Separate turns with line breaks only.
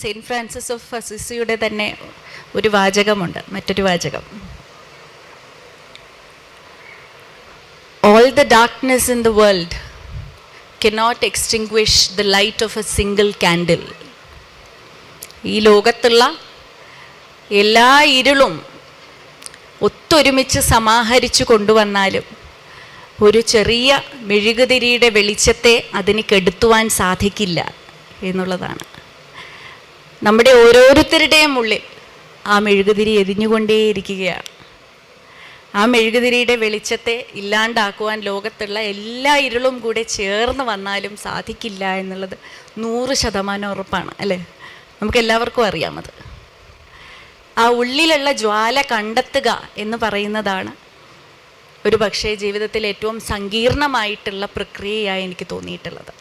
Saint Francis of അസിസിയുടെ തന്നെ ഒരു വാചകമുണ്ട്, മറ്റൊരു വാചകം. All the darkness in the world cannot extinguish the light of a single candle. ഈ ലോകത്തുള്ള എല്ലാ ഇരുളും ഒത്തൊരുമിച്ച് സമാഹരിച്ചു കൊണ്ടുവന്നാലും ഒരു ചെറിയ മെഴുകുതിരിയുടെ വെളിച്ചത്തെ അതിന് കെടുത്തുവാൻ സാധിക്കില്ല എന്നുള്ളതാണ്. നമ്മുടെ ഓരോരുത്തരുടെയും ഉള്ളിൽ ആ മെഴുകുതിരി എരിഞ്ഞുകൊണ്ടേയിരിക്കുകയാണ്. ആ മെഴുകുതിരിയുടെ വെളിച്ചത്തെ ഇല്ലാണ്ടാക്കുവാൻ ലോകത്തുള്ള എല്ലാ ഇരുളും കൂടെ ചേർന്ന് വന്നാലും സാധിക്കില്ല എന്നുള്ളത് 100% ഉറപ്പാണ്, അല്ലേ? നമുക്കെല്ലാവർക്കും അറിയാമത്. ആ ഉള്ളിലുള്ള ജ്വാല കണ്ടെത്തുക എന്ന് പറയുന്നതാണ് ഒരു പക്ഷേ ജീവിതത്തിൽ ഏറ്റവും സങ്കീർണമായിട്ടുള്ള പ്രക്രിയയായി എനിക്ക് തോന്നിയിട്ടുള്ളത്.